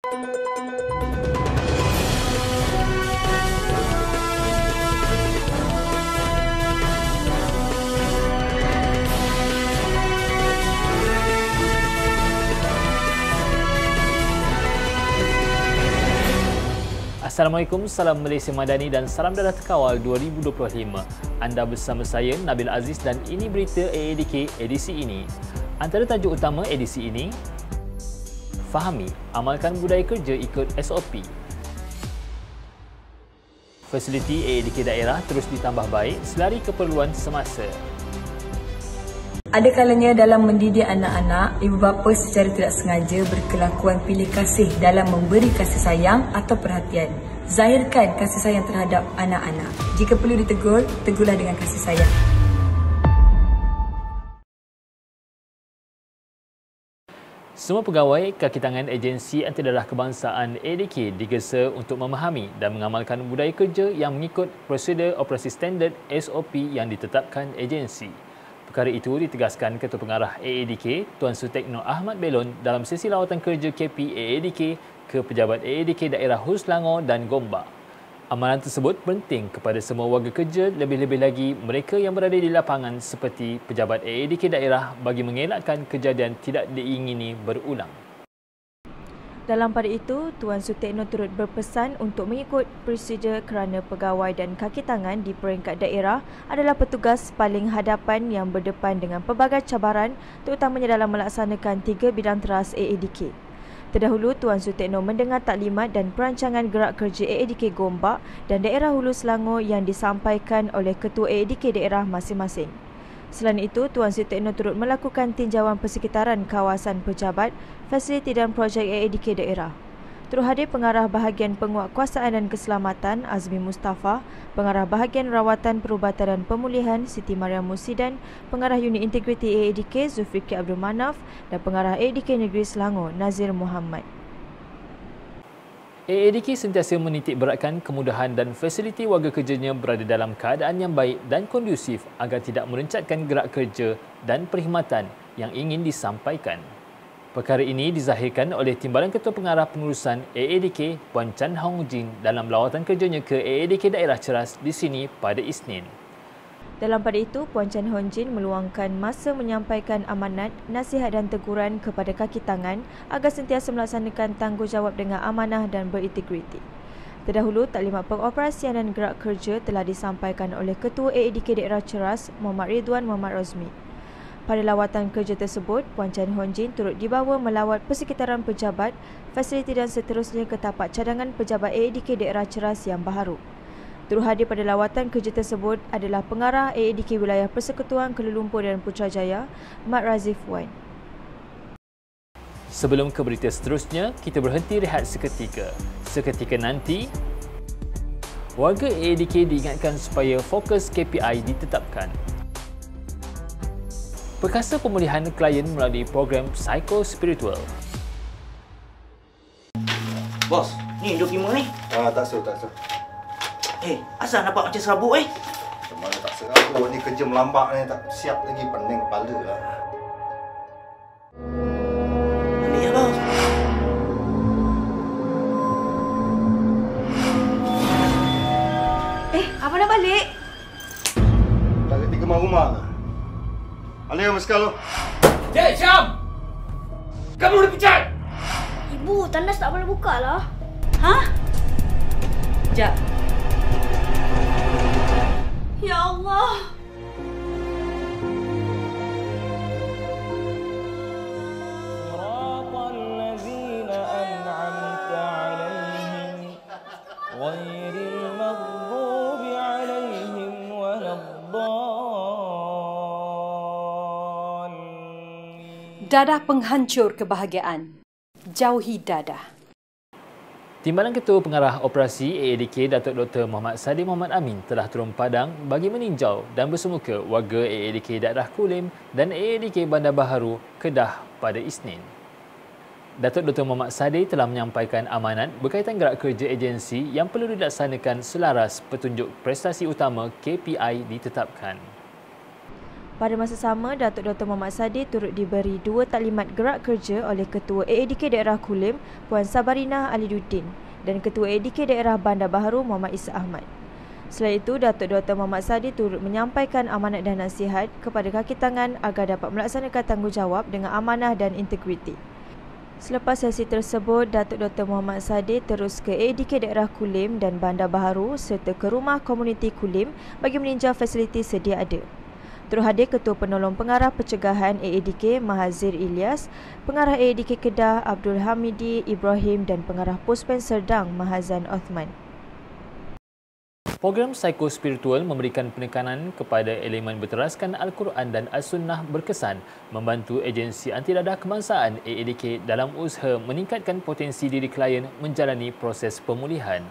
Assalamualaikum, salam Malaysia Madani dan salam darah terkawal 2025. Anda bersama saya, Nabil Aziz dan ini berita AADK edisi ini. Antara tajuk utama edisi ini, fahami, amalkan budaya kerja ikut SOP. Fasiliti AADK daerah terus ditambah baik selari keperluan semasa. Ada kalanya dalam mendidik anak-anak, ibu bapa secara tidak sengaja berkelakuan pilih kasih dalam memberi kasih sayang atau perhatian. Zahirkan kasih sayang terhadap anak-anak. Jika perlu ditegur, tegurlah dengan kasih sayang. Semua pegawai kaki tangan agensi antidarah kebangsaan AADK digesa untuk memahami dan mengamalkan budaya kerja yang mengikut prosedur operasi standard SOP yang ditetapkan agensi. Perkara itu ditegaskan Ketua Pengarah AADK, Tuan Sutekno Ahmad Belon dalam sesi lawatan kerja KP AADK ke pejabat AADK daerah Hulu Selangor dan Gombak. Amaran tersebut penting kepada semua warga kerja, lebih-lebih lagi mereka yang berada di lapangan seperti pejabat AADK daerah bagi mengelakkan kejadian tidak diingini berulang. Dalam pada itu, Tuan Sutekno turut berpesan untuk mengikut prosedur kerana pegawai dan kaki tangan di peringkat daerah adalah petugas paling hadapan yang berdepan dengan pelbagai cabaran terutamanya dalam melaksanakan 3 bidang teras AADK. Terdahulu, Tuan Sutekno mendengar taklimat dan perancangan gerak kerja AADK Gombak dan daerah Hulu Selangor yang disampaikan oleh Ketua AADK daerah masing-masing. Selain itu, Tuan Sutekno turut melakukan tinjauan persekitaran kawasan pejabat, fasiliti dan projek AADK daerah. Turut hadir Pengarah Bahagian Penguatkuasaan dan Keselamatan Azmi Mustafa, Pengarah Bahagian Rawatan Perubatan dan Pemulihan Siti Mariam Musidan, Pengarah Unit Integriti AADK Zulfikri Abdul Manaf dan Pengarah AADK Negeri Selangor Nazir Muhammad. AADK sentiasa menitik beratkan kemudahan dan fasiliti warga kerjanya berada dalam keadaan yang baik dan kondusif agar tidak merencatkan gerak kerja dan perkhidmatan yang ingin disampaikan. Perkara ini dizahirkan oleh Timbalan Ketua Pengarah Pengurusan AADK Puan Chan Hong Jin dalam lawatan kerjanya ke AADK Daerah Ceras di sini pada Isnin. Dalam pada itu, Puan Chan Hong Jin meluangkan masa menyampaikan amanat, nasihat dan teguran kepada kaki tangan agar sentiasa melaksanakan tanggungjawab dengan amanah dan berintegriti. Terdahulu, taklimat pengoperasian dan gerak kerja telah disampaikan oleh Ketua AADK Daerah Ceras Muhammad Ridwan Muhammad Rozmi. Pada lawatan kerja tersebut, Puan Chan Hong Jin turut dibawa melawat persekitaran pejabat, fasiliti dan seterusnya ke tapak cadangan pejabat AADK Daerah Ceras yang baharu. Turut hadir pada lawatan kerja tersebut adalah Pengarah AADK Wilayah Persekutuan Kuala Lumpur dan Putrajaya, Mat Razif Wan. Sebelum ke berita seterusnya, kita berhenti rehat seketika. Seketika nanti, warga AADK diingatkan supaya fokus KPI ditetapkan. Perkasa pemulihan klien melalui program psikospiritual. Bos, ni dokumen ni. Tak suruh. Asal nampak macam serabut Macam mana tak serabut ni, kerja melambak ni, tak siap lagi, pening kepala lah. Ambil ya, bos. Apa dah balik? Dah kerti ke rumah ke? Alih maskal tu. Cik Syam! Kamu dah pecat! Ibu, tandas tak boleh buka lah. Hah? Sekejap. Ya Allah. Dadah penghancur kebahagiaan. Jauhi dadah. Timbalan Ketua Pengarah Operasi AADK Datuk Dr. Muhammad Sadir Muhammad Amin telah turun padang bagi meninjau dan bersemuka warga AADK Daerah Kulim dan AADK Bandar Baharu, Kedah pada Isnin. Datuk Dr. Muhammad Sadir telah menyampaikan amanat berkaitan gerak kerja agensi yang perlu dilaksanakan selaras petunjuk prestasi utama KPI ditetapkan. Pada masa sama, Datuk Dr. Muhammad Saddiq turut diberi 2 taklimat gerak kerja oleh Ketua AADK Daerah Kulim, Puan Sabarinah Aliduddin dan Ketua AADK Daerah Bandar Baharu, Muhammad Isa Ahmad. Selain itu, Datuk Dr. Muhammad Saddiq turut menyampaikan amanat dan nasihat kepada kaki tangan agar dapat melaksanakan tanggungjawab dengan amanah dan integriti. Selepas sesi tersebut, Datuk Dr. Muhammad Saddiq terus ke AADK Daerah Kulim dan Bandar Baharu serta ke Rumah Komuniti Kulim bagi meninjau fasiliti sedia ada. Turut hadir Ketua Penolong Pengarah Pencegahan AADK Mahazir Ilyas, Pengarah AADK Kedah Abdul Hamidi Ibrahim dan Pengarah Pospen Serdang Mahazan Othman. Program psikospiritual memberikan penekanan kepada elemen berteraskan Al-Quran dan As-Sunnah berkesan membantu agensi anti dadah kebangsaan AADK dalam usaha meningkatkan potensi diri klien menjalani proses pemulihan.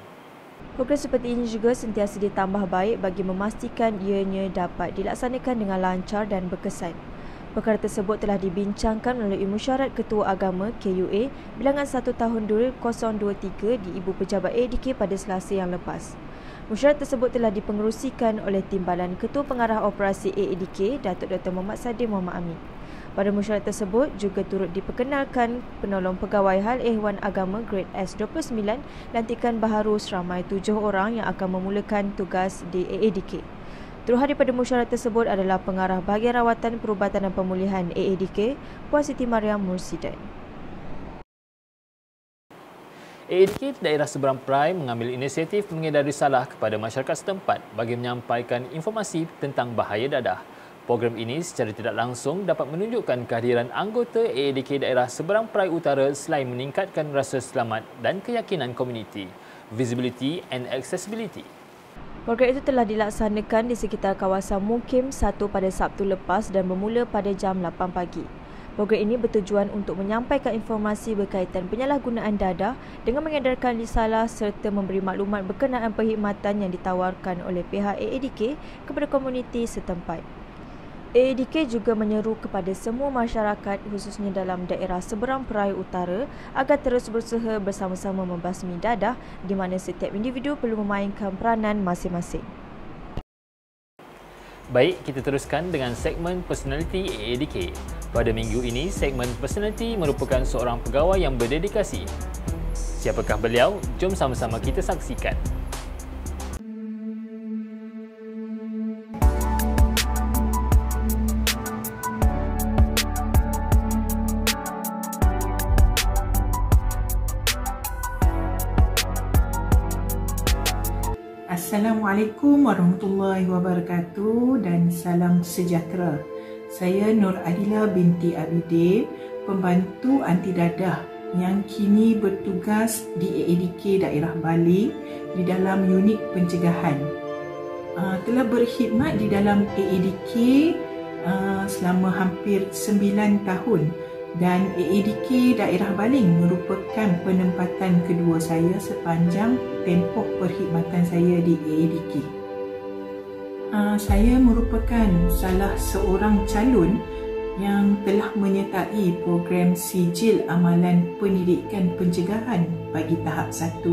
Program seperti ini juga sentiasa ditambah baik bagi memastikan ianya dapat dilaksanakan dengan lancar dan berkesan. Perkara tersebut telah dibincangkan melalui Mesyuarat Ketua Agama KUA bilangan 1 tahun 2023 di Ibu Pejabat AADK pada Selasa yang lepas. Mesyuarat tersebut telah dipengerusikan oleh Timbalan Ketua Pengarah Operasi AADK Datuk Dr. Muhammad Saddiq Muhammad Amin. Pada mesyuarat tersebut juga turut diperkenalkan penolong pegawai Hal Ehwan Agama Grade S29 lantikan baharu seramai 7 orang yang akan memulakan tugas di AADK. Turut hadir pada mesyuarat tersebut adalah Pengarah Bahagian Rawatan Perubatan dan Pemulihan AADK, Puan Siti Mariam Mursidan. AADK Daerah Seberang Perai mengambil inisiatif mengedar risalah kepada masyarakat setempat bagi menyampaikan informasi tentang bahaya dadah. Program ini secara tidak langsung dapat menunjukkan kehadiran anggota AADK Daerah Seberang Perai Utara selain meningkatkan rasa selamat dan keyakinan komuniti, visibility and accessibility. Program itu telah dilaksanakan di sekitar kawasan Mukim 1 pada Sabtu lepas dan bermula pada jam 8 pagi. Program ini bertujuan untuk menyampaikan informasi berkaitan penyalahgunaan dadah dengan mengedarkan risalah serta memberi maklumat berkenaan perkhidmatan yang ditawarkan oleh pihak AADK kepada komuniti setempat. AADK juga menyeru kepada semua masyarakat khususnya dalam daerah Seberang Perai Utara agar terus berusaha bersama-sama membasmi dadah di mana setiap individu perlu memainkan peranan masing-masing. Baik, kita teruskan dengan segmen personality AADK. Pada minggu ini, segmen personality merupakan seorang pegawai yang berdedikasi. Siapakah beliau? Jom sama-sama kita saksikan. Assalamualaikum warahmatullahi wabarakatuh dan salam sejahtera. Saya Nur Adila binti Abidin, pembantu anti dadah yang kini bertugas di AADK Daerah Baling di dalam unit pencegahan. Telah berkhidmat di dalam AADK selama hampir 9 tahun dan AADK Daerah Baling merupakan penempatan kedua saya sepanjang tempoh perkhidmatan saya di AADK. Saya merupakan salah seorang calon yang telah menyertai program Sijil Amalan Pendidikan Pencegahan bagi tahap 1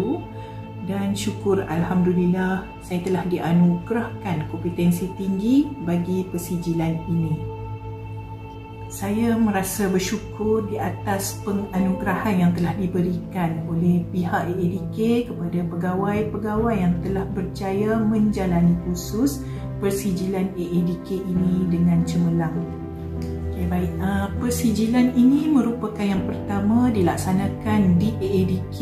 dan syukur Alhamdulillah saya telah dianugerahkan kompetensi tinggi bagi persijilan ini. Saya merasa bersyukur di atas penganugerahan yang telah diberikan oleh pihak AADK kepada pegawai-pegawai yang telah berjaya menjalani kursus persijilan AADK ini dengan cemerlang. Baik, persijilan ini merupakan yang pertama dilaksanakan di AADK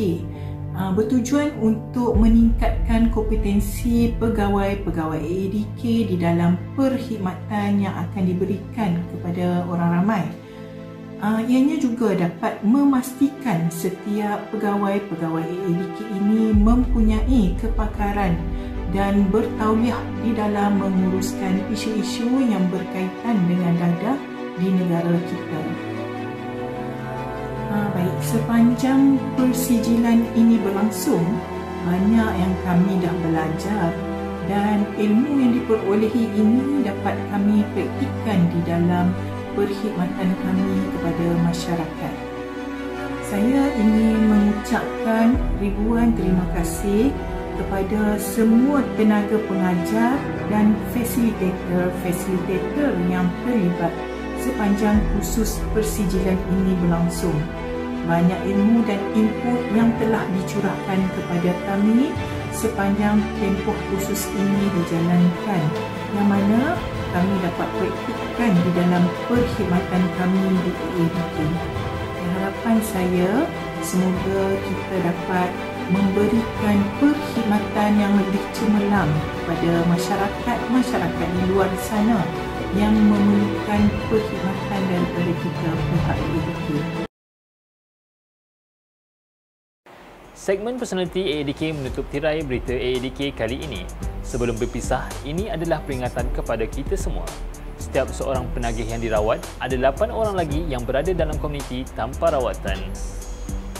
bertujuan untuk meningkatkan kompetensi pegawai-pegawai AADK di dalam perkhidmatan yang akan diberikan kepada orang ramai. Ianya juga dapat memastikan setiap pegawai-pegawai AADK ini mempunyai kepakaran dan bertauliah di dalam menguruskan isu-isu yang berkaitan dengan dadah di negara kita. Baik, sepanjang persijilan ini berlangsung, banyak yang kami dah belajar dan ilmu yang diperolehi ini dapat kami praktikkan di dalam perkhidmatan kami kepada masyarakat. Saya ingin mengucapkan ribuan terima kasih kepada semua tenaga pengajar dan fasilitator yang terlibat sepanjang kursus persijilan ini berlangsung. Banyak ilmu dan input yang telah dicurahkan kepada kami sepanjang tempoh kursus ini dijalankan, yang mana kami dapat praktikkan di dalam perkhidmatan kami di AADK. Harapan saya, semoga kita dapat memberikan perkhidmatan yang lebih cemerlang kepada masyarakat di luar sana yang memerlukan perkhidmatan daripada kita pihak AADK. Segmen Personality AADK menutup tirai berita AADK kali ini. Sebelum berpisah, ini adalah peringatan kepada kita semua. Setiap seorang penagih yang dirawat, ada 8 orang lagi yang berada dalam komuniti tanpa rawatan.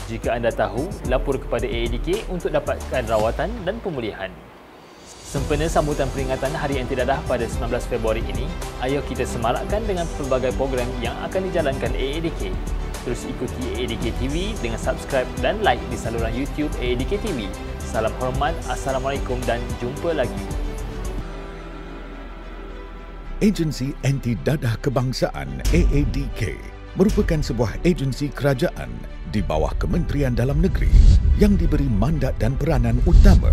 Jika anda tahu, lapor kepada AADK untuk dapatkan rawatan dan pemulihan. Sempena sambutan peringatan Hari Anti Dadah pada 19 Februari ini, ayo kita semarakkan dengan pelbagai program yang akan dijalankan AADK. Terus ikuti AADK TV dengan subscribe dan like di saluran YouTube AADK TV. Salam hormat, Assalamualaikum dan jumpa lagi. Agensi Anti Dadah Kebangsaan AADK merupakan sebuah agensi kerajaan di bawah Kementerian Dalam Negeri yang diberi mandat dan peranan utama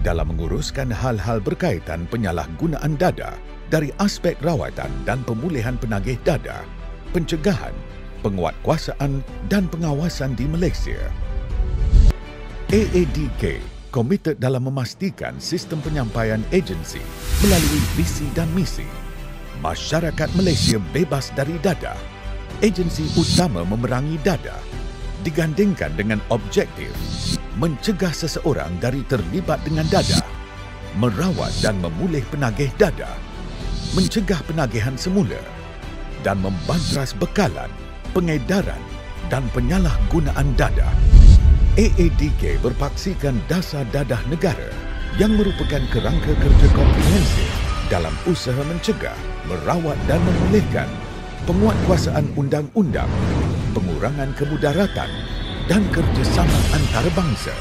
dalam menguruskan hal-hal berkaitan penyalahgunaan dadah dari aspek rawatan dan pemulihan penagih dadah, pencegahan, penguatkuasaan dan pengawasan di Malaysia. AADK komited dalam memastikan sistem penyampaian agensi melalui visi dan misi. Masyarakat Malaysia bebas dari dadah. Agensi utama memerangi dadah digandingkan dengan objektif mencegah seseorang dari terlibat dengan dadah, merawat dan memulih penagih dadah, mencegah penagihan semula dan membantras bekalan, pengedaran dan penyalahgunaan dadah. AADK berpaksikan dasar dadah negara yang merupakan kerangka kerja komprehensif dalam usaha mencegah, merawat dan memulihkan, penguatkuasaan undang-undang, pengurangan kemudaratan dan kerjasama antarabangsa.